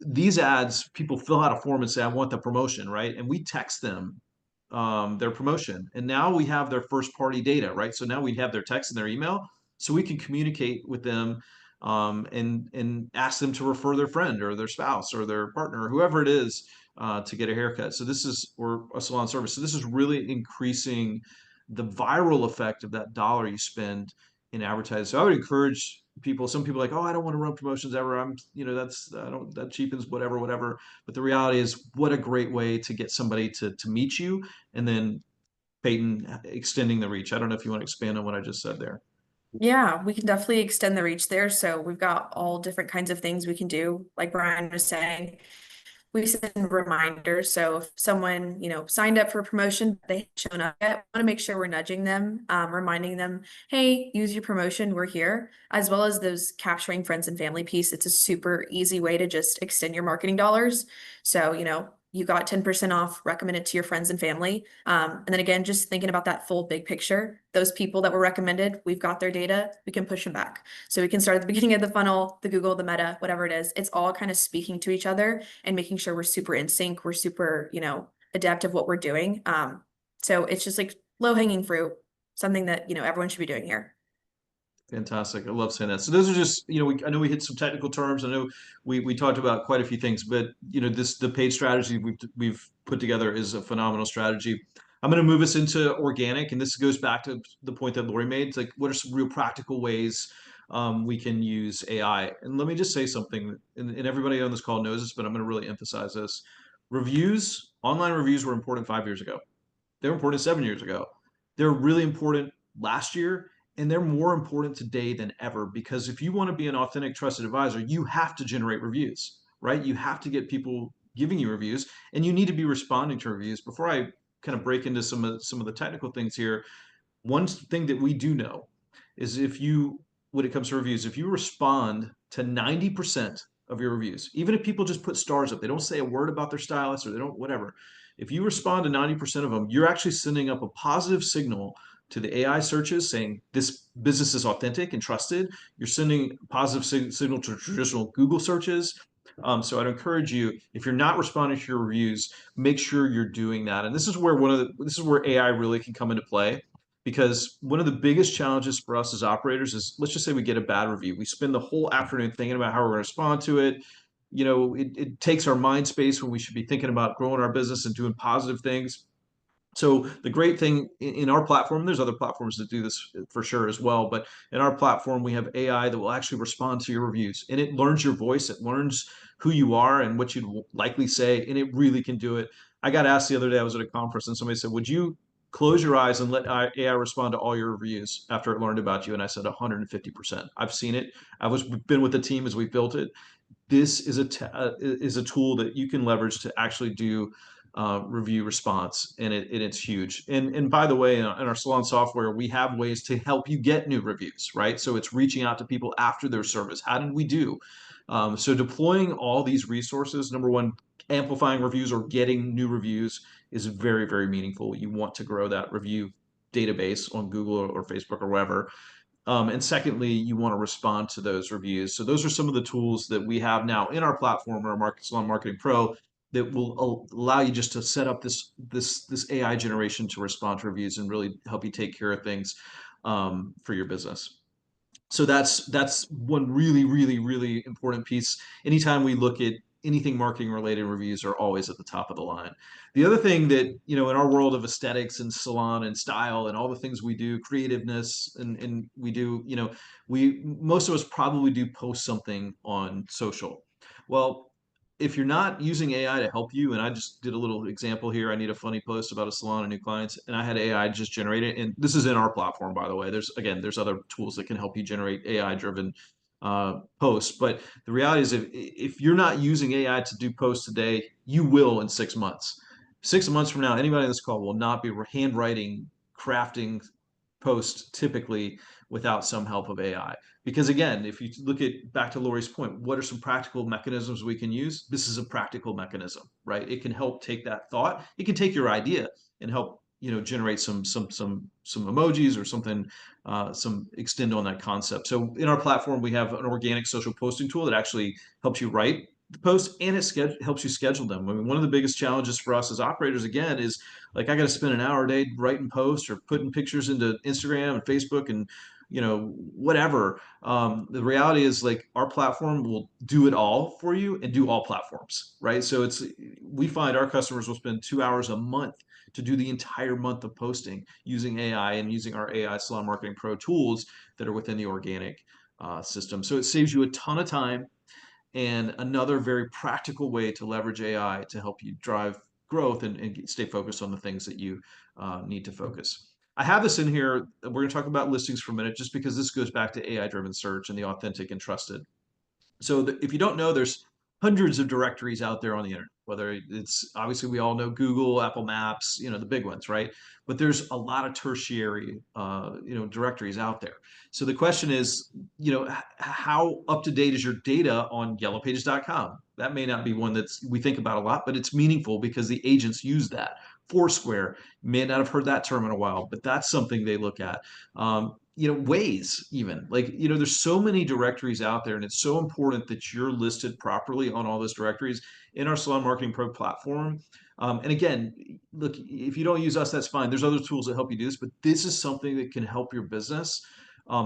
These ads, people fill out a form and say, "I want the promotion," right? And we text them their promotion, and now we have their first party data, right? So now we have their text and their email, so we can communicate with them and ask them to refer their friend or their spouse or their partner or whoever it is to get a haircut. So this is, or a salon service. So this is really increasing the viral effect of that dollar you spend in advertising. So I would encourage people. Some people are like, oh, I don't want to run promotions ever. That cheapens whatever. But the reality is, what a great way to get somebody to meet you, and then Peyton extending the reach. I don't know if you want to expand on what I just said there. Yeah, we can definitely extend the reach there. So we've got all different kinds of things we can do. Like Brian was saying, we send reminders. So if someone, signed up for a promotion, they haven't shown up yet, want to make sure we're nudging them, reminding them, hey, use your promotion, we're here, as well as those capturing friends and family piece. It's a super easy way to just extend your marketing dollars. So, you got 10% off, recommend it to your friends and family. And then again, just thinking about that full big picture, those people that were recommended, we've got their data, we can push them back. So we can start at the beginning of the funnel, the Google, the Meta, whatever it is. It's all kind of speaking to each other and making sure we're super in sync. We're super, adept of what we're doing. So it's just like low hanging fruit, something that, everyone should be doing here. Fantastic. I love saying that. So those are just, I know we hit some technical terms. I know we talked about quite a few things, but the paid strategy we've put together is a phenomenal strategy. I'm going to move us into organic, and this goes back to the point that Lori made. It's like, what are some real practical ways we can use AI. And let me just say something, and everybody on this call knows this, but I'm going to really emphasize this. Reviews, online reviews were important 5 years ago. They were important 7 years ago. They're really important last year, and they're more important today than ever, because if you want to be an authentic, trusted advisor, you have to generate reviews, right? You have to get people giving you reviews, and you need to be responding to reviews. Before I kind of break into some of the technical things here, one thing that we do know is when it comes to reviews, if you respond to 90% of your reviews, even if people just put stars up, they don't say a word about their stylist or they don't, whatever. If you respond to 90% of them, you're actually sending up a positive signal to the AI searches saying this business is authentic and trusted. You're sending a positive signal to traditional Google searches. So I'd encourage you, if you're not responding to your reviews, make sure you're doing that. And this is where this is where AI really can come into play, because one of the biggest challenges for us as operators is, let's just say we get a bad review. We spend the whole afternoon thinking about how we're going to respond to it. It takes our mind space when we should be thinking about growing our business and doing positive things. So the great thing in our platform, there's other platforms that do this for sure as well, but in our platform, we have AI that will actually respond to your reviews, and it learns your voice, it learns who you are and what you'd likely say, and it really can do it. I got asked the other day, I was at a conference and somebody said, would you close your eyes and let AI respond to all your reviews after it learned about you? And I said 150%. I've seen it. Been with the team as we built it. This is a tool that you can leverage to actually do review response, and it's huge. And by the way, in our Salon software, we have ways to help you get new reviews, right? So it's reaching out to people after their service. How did we do? So deploying all these resources, number one, amplifying reviews or getting new reviews is very, very meaningful. You want to grow that review database on Google or Facebook or wherever. And secondly, you want to respond to those reviews. So those are some of the tools that we have now in our platform, our Salon Marketing Pro, that will allow you just to set up this AI generation to respond to reviews and really help you take care of things for your business. So that's one really, really, really important piece. Anytime we look at anything marketing related, reviews are always at the top of the line. The other thing that, in our world of aesthetics and salon and style and all the things we do, creativeness, and we do, most of us probably do post something on social. Well, if you're not using AI to help you, and I just did a little example here, I need a funny post about a salon and new clients, and I had AI just generate it. And this is in our platform, by the way. There's other tools that can help you generate AI driven posts. But the reality is, if you're not using AI to do posts today, you will in 6 months. 6 months from now, anybody on this call will not be handwriting, crafting posts typically without some help of AI. Because again, if you look at back to Lori's point, what are some practical mechanisms we can use? This is a practical mechanism, right? It can help take that thought. It can take your idea and help generate some emojis or something, some extend on that concept. So in our platform, we have an organic social posting tool that actually helps you write the post, and it helps you schedule them. I mean, one of the biggest challenges for us as operators, again, is like I got to spend an hour a day writing posts or putting pictures into Instagram and Facebook and whatever. The reality is, like, our platform will do it all for you and do all platforms, right? So we find our customers will spend 2 hours a month to do the entire month of posting using AI and using our AI Salon Marketing Pro tools that are within the organic system. So it saves you a ton of time, and another very practical way to leverage AI to help you drive growth and stay focused on the things that you need to focus. I have this in here. We're going to talk about listings for a minute, just because this goes back to AI-driven search and the authentic and trusted. So if you don't know, there's hundreds of directories out there on the internet, whether it's, obviously we all know Google, Apple Maps, the big ones, right? But there's a lot of tertiary, directories out there. So the question is, how up to date is your data on yellowpages.com? That may not be one we think about a lot, but it's meaningful because the agents use that. Foursquare, may not have heard that term in a while, but that's something they look at. Ways, even, like, there's so many directories out there, and it's so important that you're listed properly on all those directories in our Salon Marketing Pro platform. And again, look, if you don't use us, that's fine. There's other tools that help you do this, but this is something that can help your business.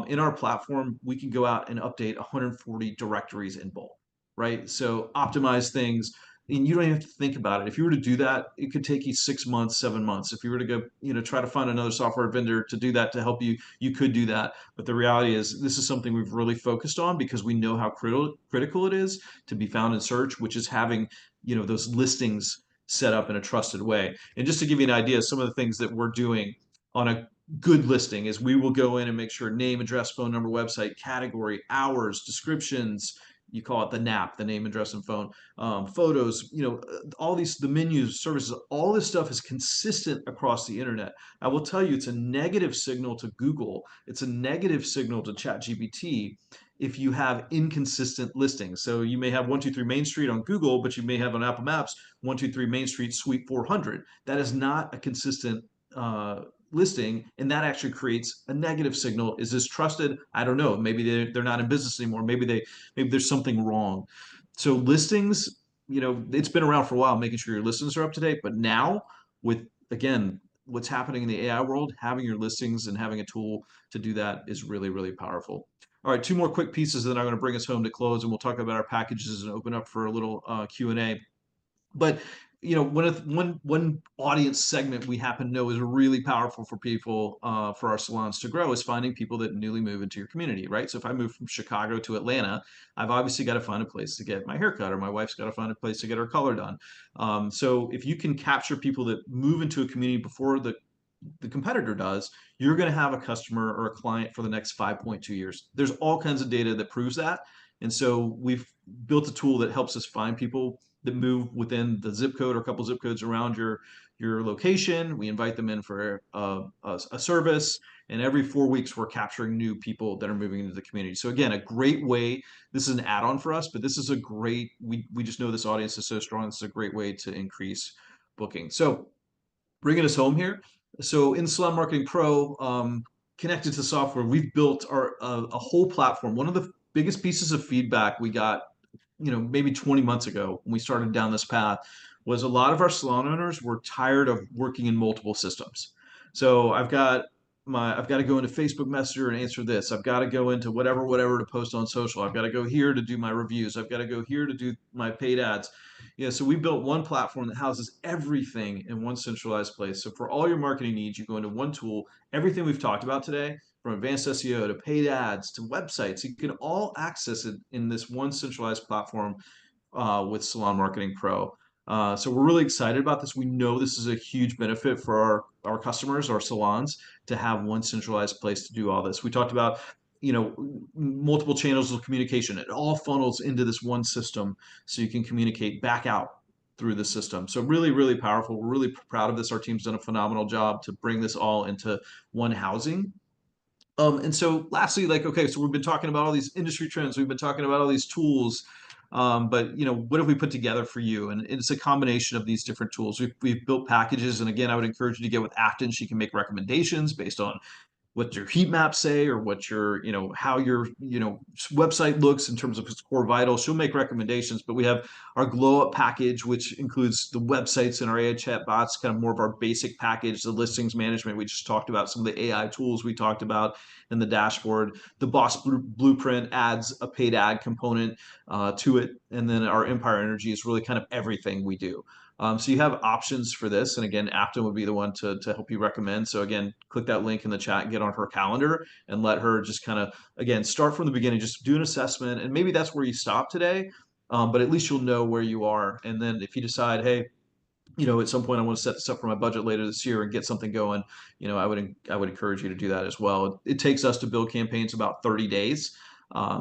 In our platform, we can go out and update 140 directories in bulk, right? So optimize things, and you don't even have to think about it. If you were to do that, it could take you 6 months, 7 months. If you were to go, try to find another software vendor to do that to help you, you could do that. But the reality is, this is something we've really focused on because we know how critical it is to be found in search, which is having, those listings set up in a trusted way. And just to give you an idea, some of the things that we're doing on a good listing is we will go in and make sure name, address, phone number, website, category, hours, descriptions. You call it the NAP, the name, address, and phone. Photos, all these, the menus, services, all this stuff is consistent across the internet. I will tell you, it's a negative signal to Google. It's a negative signal to ChatGPT if you have inconsistent listings. So you may have 123 Main Street on Google, but you may have on Apple Maps 123 Main Street Suite 400. That is not a consistent listing, and that actually creates a negative signal. Is this trusted? I don't know. Maybe they're not in business anymore. Maybe there's something wrong. So listings, it's been around for a while, making sure your listings are up to date. But now, with again what's happening in the AI world, having your listings and having a tool to do that is really, really powerful. All right, two more quick pieces, then I'm going to bring us home to close, and we'll talk about our packages and open up for a little Q&A. But one audience segment we happen to know is really powerful for people, for our salons to grow, is finding people that newly move into your community, right? So if I move from Chicago to Atlanta, I've obviously got to find a place to get my hair cut, or my wife's got to find a place to get her color done. So if you can capture people that move into a community before the competitor does, you're going to have a customer or a client for the next 5.2 years. There's all kinds of data that proves that. And so we've built a tool that helps us find people that move within the zip code or a couple zip codes around your location. We invite them in for a service, and every 4 weeks we're capturing new people that are moving into the community. So again, a great way. This is an add-on for us, but this is a great. We just know this audience is so strong. This is a great way to increase booking. So bringing us home here. So in Salon Marketing Pro, connected to software, we've built a whole platform. One of the biggest pieces of feedback we got, maybe 20 months ago when we started down this path, was a lot of our salon owners were tired of working in multiple systems. So I've got to go into Facebook Messenger and answer this. I've got to go into whatever to post on social. I've got to go here to do my reviews. I've got to go here to do my paid ads. So we built one platform that houses everything in one centralized place. So for all your marketing needs, you go into one tool. Everything we've talked about today, from advanced SEO to paid ads to websites, you can all access it in this one centralized platform with Salon Marketing Pro. So we're really excited about this. We know this is a huge benefit for our customers, our salons, to have one centralized place to do all this. We talked about multiple channels of communication. It all funnels into this one system, so you can communicate back out through the system. So really, really powerful. We're really proud of this. Our team's done a phenomenal job to bring this all into one housing. And so lastly, okay, so we've been talking about all these industry trends. We've been talking about all these tools. But what have we put together for you? And it's a combination of these different tools. We've built packages. And again, I would encourage you to get with Afton. She can make recommendations based on what your heat maps say, or what your, how your, website looks in terms of its core vitals. She'll make recommendations, but we have our glow up package, which includes the websites and our AI chat bots, kind of more of our basic package, the listings management. We just talked about some of the AI tools we talked about in the dashboard. The Boss Blueprint adds a paid ad component to it. And then our Empire Energy is really kind of everything we do. So you have options for this. And again, Afton would be the one to help you recommend. So again, click that link in the chat and get on her calendar and let her just kind of, again, start from the beginning, just do an assessment. And maybe that's where you stop today, but at least you'll know where you are. And then if you decide, hey, at some point I want to set this up for my budget later this year and get something going, I would encourage you to do that as well. It takes us to build campaigns about 30 days.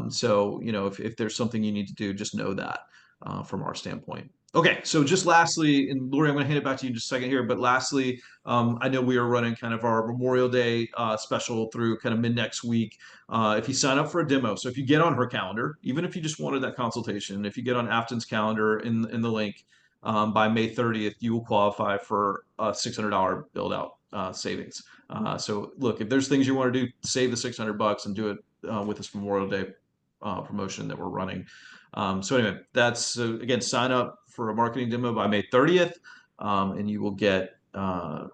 So, if there's something you need to do, just know that from our standpoint. Okay, so just lastly, and Lori, I'm going to hand it back to you in just a second here, but lastly, I know we are running kind of our Memorial Day special through kind of mid next week. If you sign up for a demo, so if you get on her calendar, even if you just wanted that consultation, if you get on Afton's calendar in the link, by May 30th, you will qualify for a $600 build out savings. So look, if there's things you want to do, save the $600 and do it with this Memorial Day promotion that we're running. So anyway, that's again, sign up for a marketing demo by May 30th, and you will get that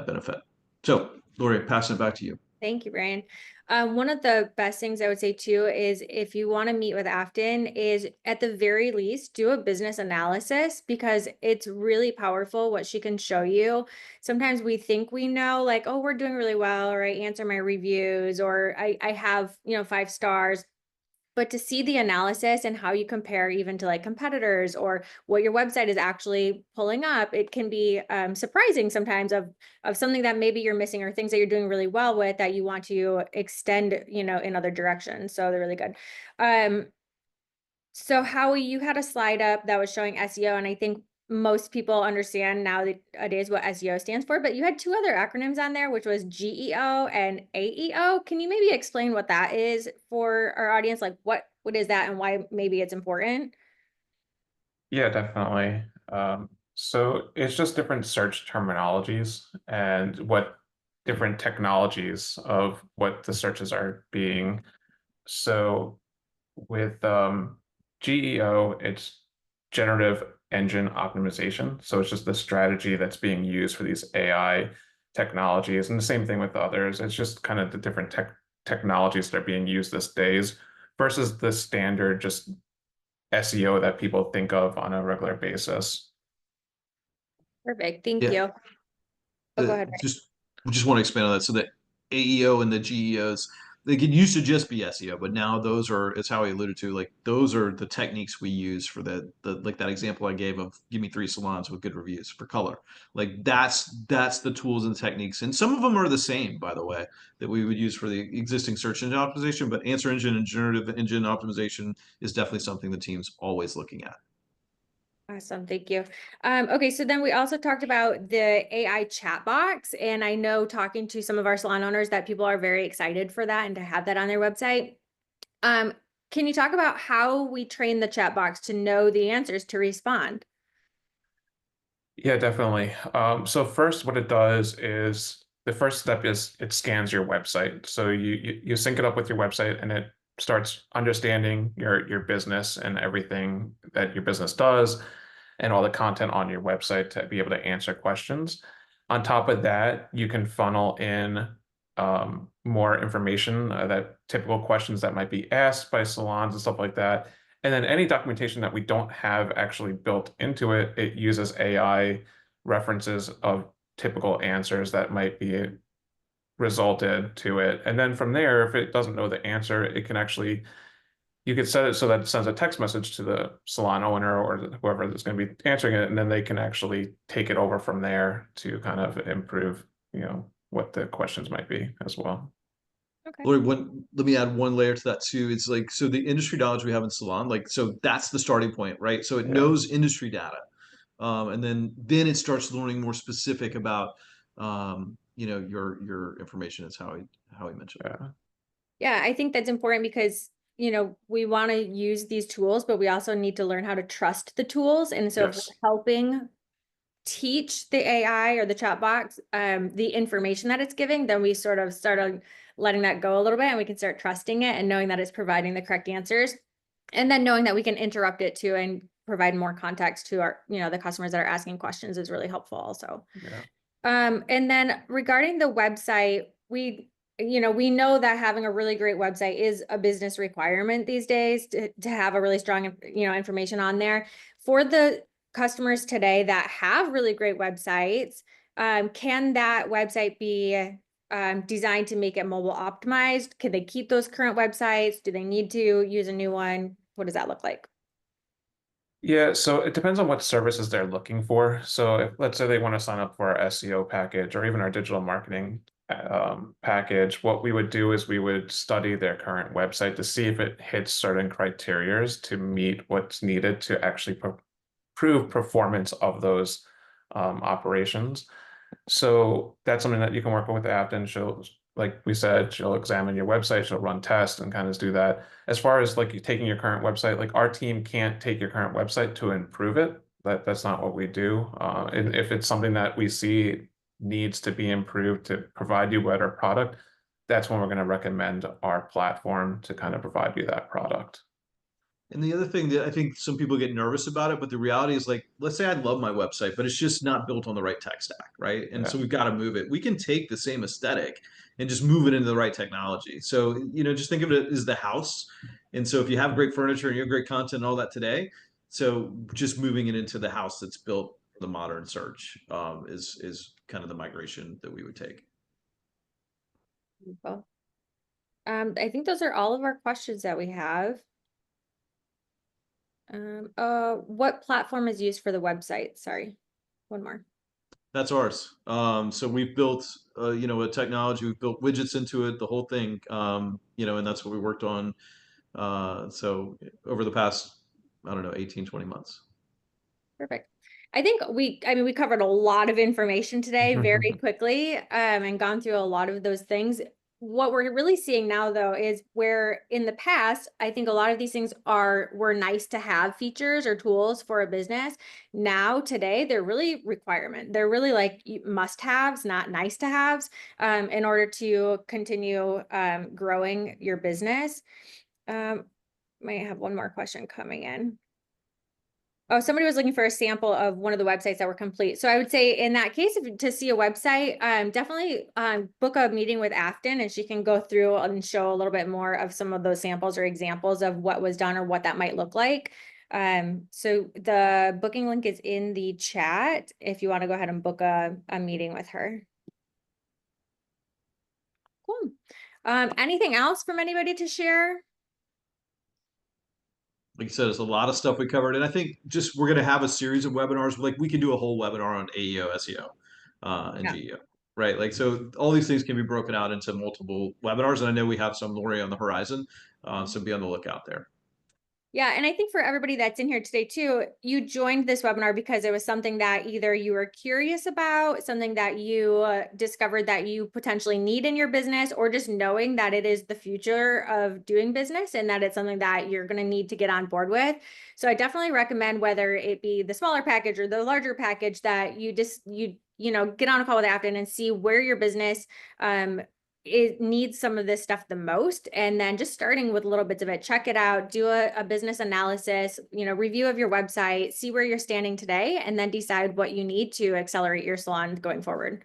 benefit. So Lori, passing it back to you. Thank you, Brian. One of the best things I would say too is if you want to meet with Afton, is at the very least do a business analysis, because it's really powerful what she can show you. Sometimes we think we know, like, oh, we're doing really well, or I answer my reviews, or I have, 5 stars. But to see the analysis and how you compare even to like competitors, or what your website is actually pulling up, it can be surprising sometimes of something that maybe you're missing, or things that you're doing really well with that you want to extend, in other directions. So they're really good. Um, so Howie, you had a slide up that was showing SEO, and I think most people understand nowadays what SEO stands for, but you had 2 other acronyms on there, which was GEO and AEO. Can you maybe explain what that is for our audience? Like what is that and why maybe it's important? Yeah, definitely. So it's just different search terminologies and what different technologies of what the searches are being. So with GEO, it's generative engine optimization. So it's just the strategy that's being used for these AI technologies. And the same thing with others. It's just kind of the different technologies that are being used these days versus the standard just SEO that people think of on a regular basis. Perfect. Thank Yeah. you. Oh, go ahead. Just want to expand on that. So the AEO and the GEOs, they could used to just be SEO, but now those are, it's how I alluded to, like those are the techniques we use for the like that example I gave of give me 3 salons with good reviews for color. Like that's the tools and techniques. And some of them are the same, by the way, that we would use for the existing search engine optimization, but answer engine and generative engine optimization is definitely something the team's always looking at. Awesome, thank you. Okay, so then we also talked about the AI chat box, and I know talking to some of our salon owners that people are very excited for that and to have that on their website. Can you talk about how we train the chat box to know the answers to respond? Yeah, definitely. So first, what it does is the first step is it scans your website. So you sync it up with your website, and it starts understanding your business and everything that your business does, and all the content on your website to be able to answer questions. On top of that, you can funnel in more information, that typical questions that might be asked by salons and stuff like that. And then any documentation that we don't have actually built into it, it uses AI references of typical answers that might be resulted to it. And then from there, if it doesn't know the answer, it can actually, you could set it so that it sends a text message to the salon owner or whoever is going to be answering it, and then they can actually take it over from there to kind of improve, what the questions might be as well. Okay. Lori, let me add one layer to that too. It's like, so the industry knowledge we have in Salon, like, so that's the starting point, right? So it Yeah. knows industry data. And then it starts learning more specific about, your information is how he mentioned. Yeah. Yeah, I think that's important because, we want to use these tools, but we also need to learn how to trust the tools. And so if we're Yes. helping teach the AI or the chat box the information that it's giving, then we sort of start letting that go a little bit, and we can start trusting it and knowing that it's providing the correct answers. And then knowing that we can interrupt it too and provide more context to our, the customers that are asking questions is really helpful also. Yeah. And then regarding the website, we know that having a really great website is a business requirement these days to have a really strong, information on there. For the customers today that have really great websites, can that website be designed to make it mobile optimized? Can they keep those current websites? Do they need to use a new one? What does that look like? Yeah, so it depends on what services they're looking for. So if let's say they want to sign up for our SEO package or even our digital marketing package, what we would do is we would study their current website to see if it hits certain criterias to meet what's needed to actually prove performance of those operations. So that's something that you can work with Afton. She'll, like we said, she'll examine your website, she'll run tests and kind of do that. As far as like you taking your current website, like our team can't take your current website to improve it. That's not what we do. And if it's something that we see needs to be improved to provide you better product, that's when we're going to recommend our platform to kind of provide you that product. And the other thing that I think some people get nervous about it, but the reality is like, let's say I love my website, but it's just not built on the right tech stack, right? And so Yeah. we've got to move it. We can take the same aesthetic and just move it into the right technology. So, just think of it as the house. And so if you have great furniture and you have great content and all that today, so just moving it into the house that's built for the modern search is kind of the migration that we would take. Wonderful. I think those are all of our questions that we have. What platform is used for the website? Sorry, one more. That's ours. So we've built, a technology. We've built widgets into it, the whole thing. And that's what we worked on. So over the past, I don't know, 18, 20 months. Perfect. I think we covered a lot of information today very quickly, and gone through a lot of those things. What we're really seeing now, though, is where in the past, I think a lot of these things were nice to have features or tools for a business. Now, today, they're really requirement. They're really like must haves, not nice to haves, in order to continue growing your business. Might have one more question coming in. Oh, somebody was looking for a sample of one of the websites that were complete. So I would say in that case, to see a website, definitely book a meeting with Afton, and she can go through and show a little bit more of some of those samples or examples of what was done or what that might look like. So the booking link is in the chat if you want to go ahead and book a meeting with her. Cool. Anything else from anybody to share? Like I said, it's a lot of stuff we covered. And I think just we're going to have a series of webinars. Like we can do a whole webinar on AEO, SEO, and Yeah. GEO, right? Like, so all these things can be broken out into multiple webinars. And I know we have some, Lori, on the horizon. So be on the lookout there. Yeah, and I think for everybody that's in here today too, you joined this webinar because it was something that either you were curious about, something that you discovered that you potentially need in your business, or just knowing that it is the future of doing business and that it's something that you're going to need to get on board with. So I definitely recommend, whether it be the smaller package or the larger package, that you get on a call with Afton and see where your business it needs some of this stuff the most, and then just starting with little bits of it, check it out, do a business analysis, review of your website, see where you're standing today, and then decide what you need to accelerate your salon going forward.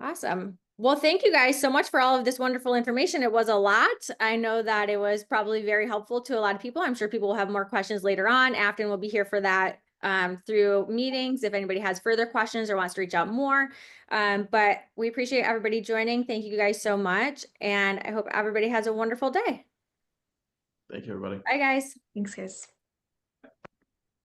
Awesome. Well, thank you guys so much for all of this wonderful information. It was a lot. I know that it was probably very helpful to a lot of people. I'm sure people will have more questions later on. Afton will be here for that through meetings if anybody has further questions or wants to reach out more. But we appreciate everybody joining. Thank you guys so much. And I hope everybody has a wonderful day. Thank you, everybody. Bye, guys. Thanks, guys.